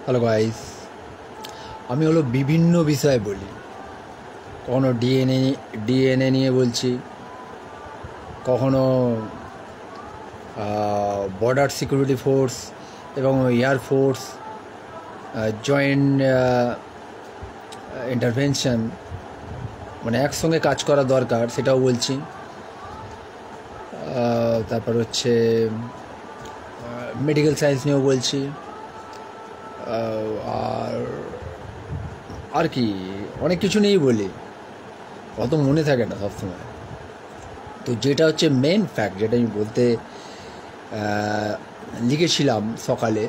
Hello guys, আমি হলো বিভিন্ন বিষয় বলি। কখনো ডিএনএ নিয়ে বলছি, কখনো বর্ডার সিকিউরিটি ফোর্স এবং এয়ারফোর্স জয়েন্ট ইন্টারভেনশন, মানে একসঙ্গে কাজ করা দরকার, সেটাও বলছি। তারপর হচ্ছে মেডিকেল সায়েন্স নিয়েও বলছি। আর কি অনেক কিছু নিয়েই বলি, অত মনে থাকে না সবসময়। তো যেটা হচ্ছে মেন ফ্যাক্ট, যেটা আমি বলতে লিখেছিলাম সকালে,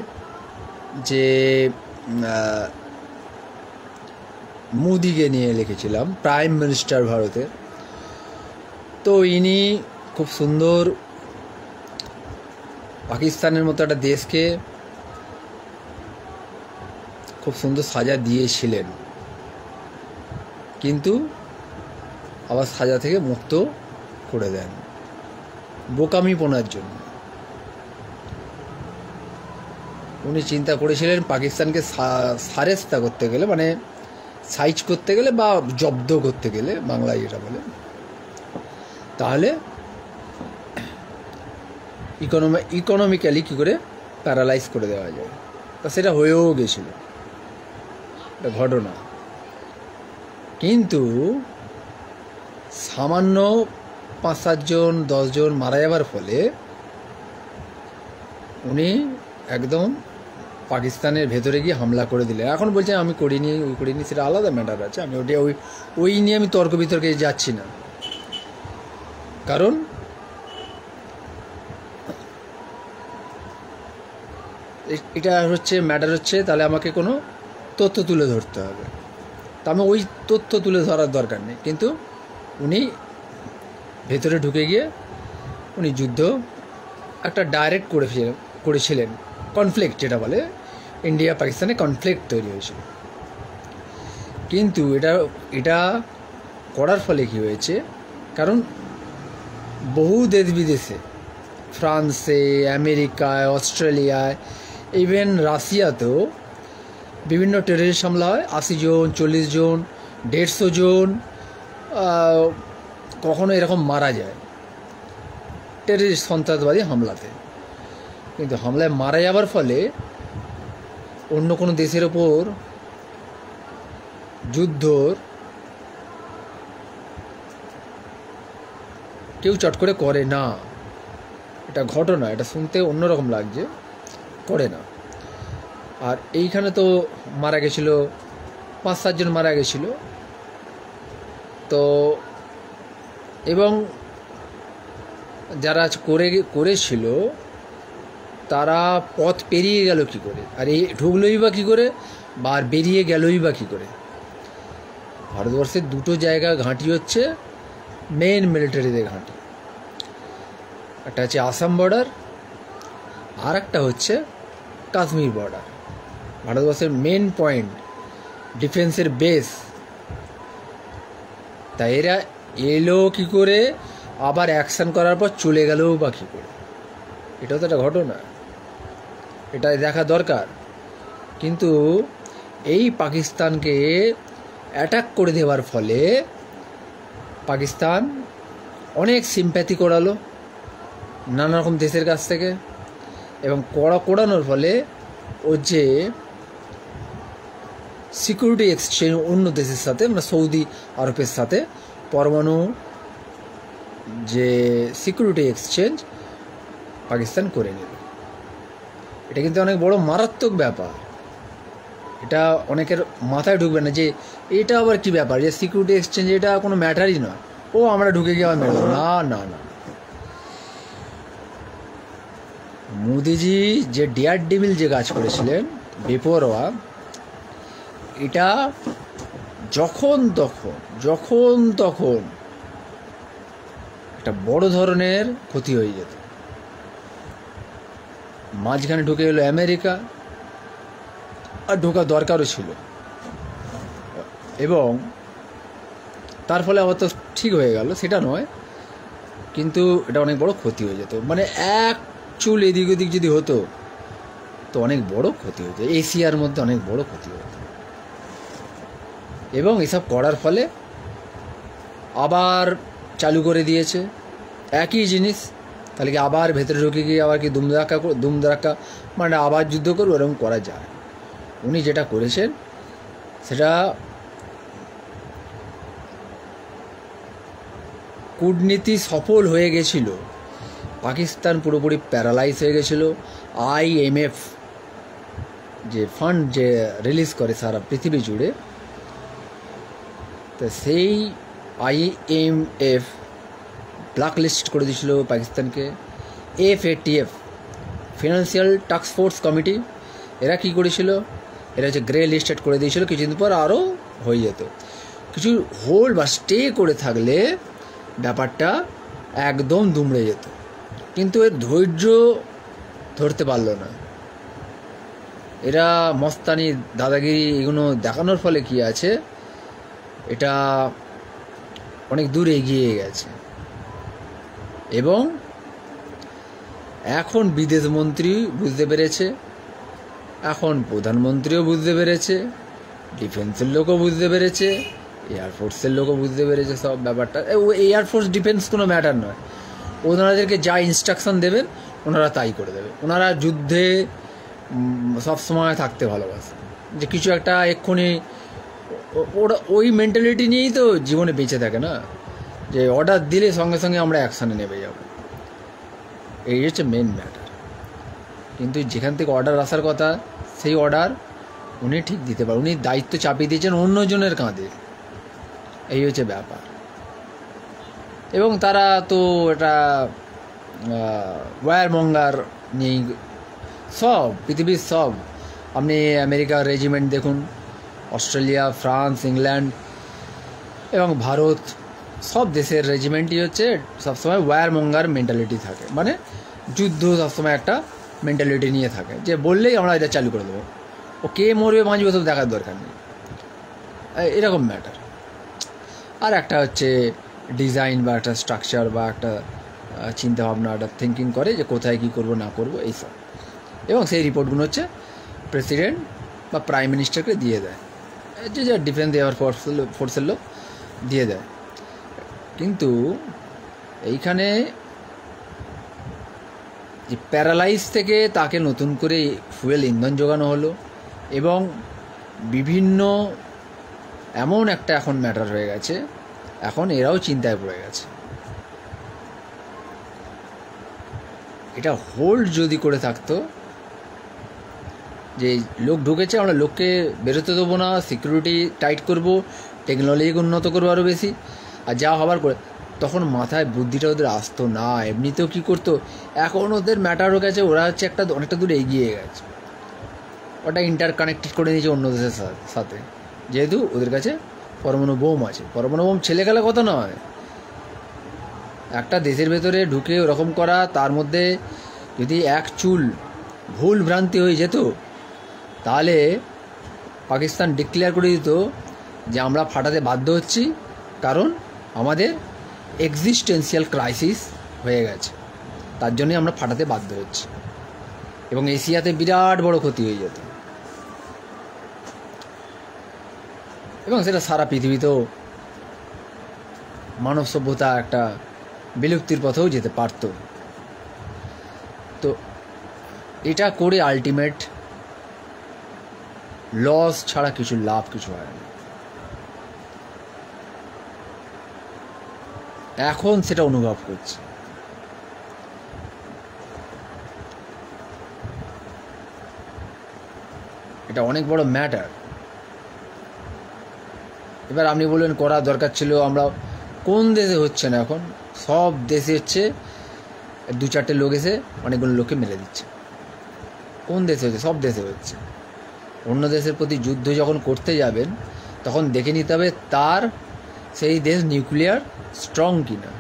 যে মোদিকে নিয়ে লিখেছিলাম, প্রাইম মিনিস্টার ভারতের। তো ইনি খুব সুন্দর পাকিস্তানের মতো একটা দেশকে খুব সুন্দর সাজা দিয়েছিলেন, কিন্তু আবার সাজা থেকে মুক্ত করে দেন বোকামিপনার জন্য। উনি চিন্তা করেছিলেন পাকিস্তানকে সারেস্তা করতে গেলে, মানে সাইজ করতে গেলে বা জব্দ করতে গেলে, বাংলায় যেটা বলে, তাহলে ইকোনমিক্যালি কী করে প্যারালাইজ করে দেওয়া যায়। তা সেটা হয়েও গেছিল, একটা ঘটনা। কিন্তু সামান্য 5-7 জন 10 জন মারা যাবার ফলে উনি একদম পাকিস্তানের ভেতরে গিয়ে হামলা করে দিলেন। এখন বলছেন আমি করিনি, ওই করিনি, সেটা আলাদা ম্যাটার আছে। আমি ওই নিয়ে আমি তর্ক বিতর্কে যাচ্ছি না, কারণ এটা হচ্ছে ম্যাটার হচ্ছে, তাহলে আমাকে কোনো তথ্য তুলে ধরতে হবে। তা আমি ওই তথ্য তুলে ধরার দরকার নেই, কিন্তু উনি ভেতরে ঢুকে গিয়ে উনি যুদ্ধ একটা ডাইরেক্ট করেছিলেন, কনফ্লিক্ট যেটা বলে, ইন্ডিয়া পাকিস্তানে কনফ্লিক্ট তৈরি হয়েছিল। কিন্তু এটা করার ফলে কী হয়েছে, কারণ বহু দেশ বিদেশে, ফ্রান্সে, আমেরিকায়, অস্ট্রেলিয়ায়, ইভেন রাশিয়াতেও বিভিন্ন টেররিস্ট হামলা হয়। 80 জন, 40 জন, 150 জন কখনো এরকম মারা যায় টেররিস্ট সন্ত্রাসবাদী হামলাতে। কিন্তু হামলায় মারা যাবার ফলে অন্য কোনো দেশের ওপর যুদ্ধর কেউ চট করে করে না। এটা ঘটনা, এটা শুনতে অন্যরকম লাগছে, করে না। আর এইখানে তো মারা গেছিল 5-7 জন মারা গেছিল। তো এবং যারা করেছিল তারা পথ পেরিয়ে গেল কি করে, আর এই ঢুকলোই বা কী করে, বা বেরিয়ে গেলই বা কী করে। ভারতবর্ষের দুটো জায়গা ঘাঁটি হচ্ছে মেন মিলিটারিদের ঘাঁটি, একটা হচ্ছে আসাম বর্ডার, আর একটা হচ্ছে কাশ্মীর বর্ডার। ভারতবর্ষের মেন পয়েন্ট, ডিফেন্সের বেস। তাই এরা এলো কী করে, আবার অ্যাকশান করার পর চলে গেলেও বা কী করে, এটাও তো একটা ঘটনা, এটা দেখা দরকার। কিন্তু এই পাকিস্তানকে অ্যাটাক করে দেওয়ার ফলে পাকিস্তান অনেক সিম্প্যাথি করালো নানা রকম দেশের কাছ থেকে, এবং কোড়ানোর ফলে ওর যে সিকিউরিটি এক্সচেঞ্জ অন্য দেশের সাথে, মানে সৌদি আরবের সাথে পরমাণু যে সিকিউরিটি এক্সচেঞ্জ পাকিস্তান করে নিল। এটা কিন্তু অনেক বড় মারাত্মক ব্যাপার। এটা অনেকের মাথায় ঢুকবে না যে এটা আবার কি ব্যাপার, যে সিকিউরিটি এক্সচেঞ্জ এটা কোনো ম্যাটারই নয়, ও আমরা ঢুকে গিয়ে আবার মেরো না। না না, মোদিজি যে ডেয়ার ডেভিল যে কাজ করেছিলেন, বেপরোয়া, এটা যখন তখন একটা বড় ধরনের ক্ষতি হয়ে যেত। মাঝখানে ঢুকে গেল আমেরিকা, আর ঢোকা দরকারও ছিল, এবং তার ফলে আবার তো ঠিক হয়ে গেল সেটা নয়, কিন্তু এটা অনেক বড় ক্ষতি হয়ে যেত। মানে এক চুল এদিক ওদিক যদি হতো তো অনেক বড় ক্ষতি হতো, এশিয়ার মধ্যে অনেক বড় ক্ষতি হতো। এবং এসব করার ফলে আবার চালু করে দিয়েছে একই জিনিস, তাহলে কি আবার ভেতরে ঢুকে গিয়ে আবার কি দুমদারাক্কা মানে আবার যুদ্ধ করবো? এরকম করা যায়। উনি যেটা করেছেন সেটা কূটনীতি সফল হয়ে গেছিল, পাকিস্তান পুরোপুরি প্যারালাইজ হয়ে গেছিল। IMF যে ফান্ড যে রিলিজ করে সারা পৃথিবী জুড়ে, তো সেই IMF ব্ল্যাকলিস্ট করে দিয়েছিল পাকিস্তানকে। FATF financial task force committee এরা কী করেছিল, এরা হচ্ছে গ্রে লিস্টেড করে দিয়েছিল। কিছুদিন পর আরও হয়ে যেত। কিছু হোল্ড বা স্টে করে থাকলে ব্যাপারটা একদম দুমড়ে যেত, কিন্তু এর ধৈর্য ধরতে পারল না। এরা মস্তানি দাদাগিরি এগুলো দেখানোর ফলে কি আছে, এটা অনেক দূর এগিয়ে গেছে। এবং এখন বিদেশমন্ত্রী বুঝতে পেরেছে, এখন প্রধানমন্ত্রীও বুঝতে পেরেছে, ডিফেন্সের লোকও বুঝতে পেরেছে, এয়ারফোর্সের লোকও বুঝতে পেরেছে সব ব্যাপারটা। এয়ারফোর্স ডিফেন্স কোনো ম্যাটার নয়, ওনাদেরকে যা ইনস্ট্রাকশন দেবেন ওনারা তাই করে দেবে। ওনারা যুদ্ধে সবসময় থাকতে ভালোবাসে, যে কিছু একটা এক্ষুনি ওরা ওই মেন্টালিটি নিয়েই তো জীবনে বেঁচে থাকে না, যে অর্ডার দিলে সঙ্গে সঙ্গে আমরা অ্যাকশানে নেমে যাব। এই হচ্ছে মেন ম্যাটার। কিন্তু যেখান থেকে অর্ডার আসার কথা সেই অর্ডার উনি ঠিক দিতে পারেন, উনি দায়িত্ব চাপিয়ে দিয়েছেন অন্যজনের কাঁধে। এই হচ্ছে ব্যাপার। এবং তারা তো এটা ওয়্যারমঙ্গার নিয়েই সব পৃথিবীর সব, আপনি আমেরিকার রেজিমেন্ট দেখুন, অস্ট্রেলিয়া, ফ্রান্স, ইংল্যান্ড এবং ভারত, সব দেশের রেজিমেন্টই হচ্ছে সবসময় ওয়্যারমঙ্গার মেন্টালিটি থাকে, মানে যুদ্ধ সবসময় একটা মেন্টালিটি নিয়ে থাকে, যে বললেই আমরা এটা চালু করে দেবো, ও কে মরবে বাঁচবে সব দেখার দরকার নেই, এরকম ম্যাটার। আর একটা হচ্ছে ডিজাইন বা একটা স্ট্রাকচার বা একটা চিন্তাভাবনা, একটা থিঙ্কিং করে যে কোথায় কী করবো না করবো এইসব। এবং সেই রিপোর্টগুলো হচ্ছে প্রেসিডেন্ট বা প্রাইম মিনিস্টারকে দিয়ে দেয়, যে যা ডিফেন্স এয়ার ফোর্সের লোক দিয়ে দেয়। কিন্তু এইখানে যে প্যারালাইজ থেকে তাকে নতুন করে ফুয়েল ইন্ধন যোগানো হলো, এবং বিভিন্ন এমন একটা এখন ম্যাটার হয়ে গেছে, এখন এরাও চিন্তায় পড়ে গেছে। এটা হোল্ড যদি করে থাকতো, যে লোক ঢুকেছে আমরা লোককে বেরোতে দেবো না, সিকিউরিটি টাইট করব, টেকনোলজি উন্নত করবো আরও বেশি, আর যা হবার করে, তখন মাথায় বুদ্ধিটা ওদের আসতো না। এমনিতেও কী করতো, এখন ওদের ম্যাটার হয়ে গেছে, ওরা হচ্ছে একটা অনেকটা দূর এগিয়ে গেছে, ওটা ইন্টারকানেক্টেড করে নিয়েছে অন্য দেশের সাথে, যেহেতু ওদের কাছে পরমাণু বোম আছে। পরমাণু বোম ছেলে গেলে কথা নয়, একটা দেশের ভেতরে ঢুকে ওরকম করা, তার মধ্যে যদি এক চুল ভুল ভ্রান্তি হয়ে যেত, তাহলে পাকিস্তান ডিক্লেয়ার করে দিত যে আমরা ফাটাতে বাধ্য হচ্ছি, কারণ আমাদের এক্সিস্টেন্সিয়াল ক্রাইসিস হয়ে গেছে, তার জন্যই আমরা ফাটাতে বাধ্য হচ্ছি, এবং এশিয়াতে বিরাট বড় ক্ষতি হয়ে যেত। এবং সেটা সারা পৃথিবীতেও মানব সভ্যতা একটা বিলুপ্তির পথেও যেতে পারত। তো এটা করে আলটিমেট লস ছাড়া কিছু লাভ কিছু হয় না। এখন সেটা অনুভব করছে। এটা অনেক বড় ম্যাটার। এবার আপনি বললেন করা দরকার ছিল, আমরা কোন দেশে হচ্ছে না, এখন সব দেশে হচ্ছে, দু চারটে লোক এসে অনেকগুলো লোককে মেরে দিচ্ছে। কোন দেশে হচ্ছে? সব দেশে হচ্ছে। অন্য দেশের প্রতি যুদ্ধ যখন করতে যাবেন, তখন দেখে নিতে হবে তার সেই দেশ নিউক্লিয়ার স্ট্রং কিনা,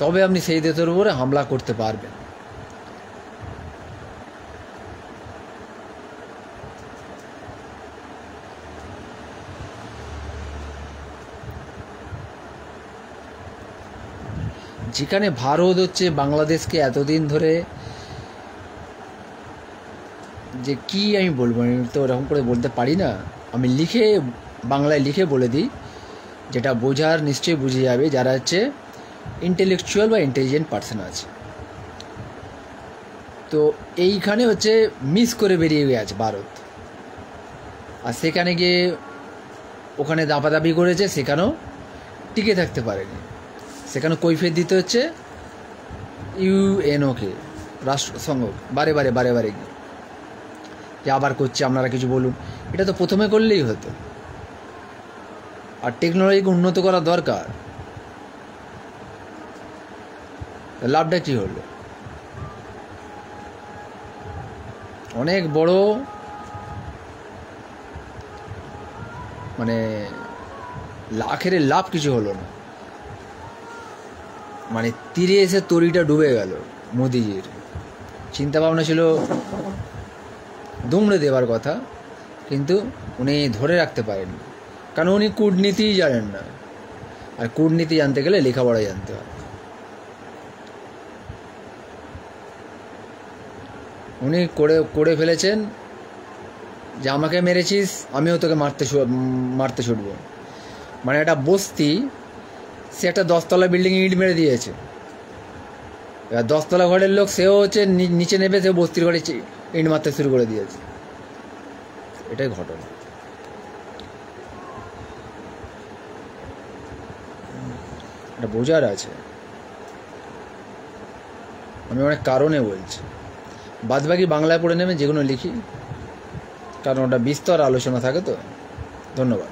তবে আপনি সেই দেশের উপরে হামলা করতে পারবেন। যেখানে ভারত হচ্ছে বাংলাদেশকে এতদিন ধরে যে কি আমি বলবো, আমি তো এরকম করে বলতে পারি না। আমি লিখে বাংলায় লিখে বলে দিই, যেটা বোঝার নিশ্চয়ই বুঝে যাবে যারা হচ্ছে ইন্টেলেকচুয়াল বা ইন্টেলিজেন্ট পার্সন আছে। তো এইখানে হচ্ছে মিস করে বেরিয়ে গেছে ভারত, আর সেখানে গিয়ে ওখানে দাপাদাপি করেছে, সেখানেও টিকে থাকতে পারেনি। সেখানে কৈফিয়ত দিতে হচ্ছে ইউএনওকে, রাষ্ট্রসংঘ, বারে বারে গিয়ে যে আবার করছে, আপনারা কিছু বলুন। এটা তো প্রথমে করলেই হতো। আর টেকনোলজিকে উন্নত করা দরকার, লাভটা কী হলো? অনেক বড় মানে লাখের লাভ কিছু হলো না, মানে তীরে এসে তরিটা ডুবে গেল। মোদিজির চিন্তা ভাবনা ছিল দুমড়ে দেওয়ার কথা, কিন্তু উনি ধরে রাখতে পারেননি, কারণ উনি কূটনীতিই জানেন না। আর কূটনীতি জানতে গেলে লেখাপড়া জানতে হয়। উনি করে ফেলেছেন যে আমাকে মেরেছিস, আমিও তোকে মারতে ছুটব। মানে একটা বস্তি, সে একটা 10তলা বিল্ডিং ইট মেরে দিয়েছে। এবার 10তলা ঘরের লোক, সেও হচ্ছে নিচে নেবে, সে বস্তির ঘরে ইট মারতে শুরু করে দিয়েছে। এটাই ঘটনা। এটা বোঝার আছে। আমি অনেক কারণে বলছি, বাদবাকি বাংলায় পড়ে নেবে যেগুলো লিখি, কারণ ওটা বিস্তর আলোচনা থাকে। তো ধন্যবাদ।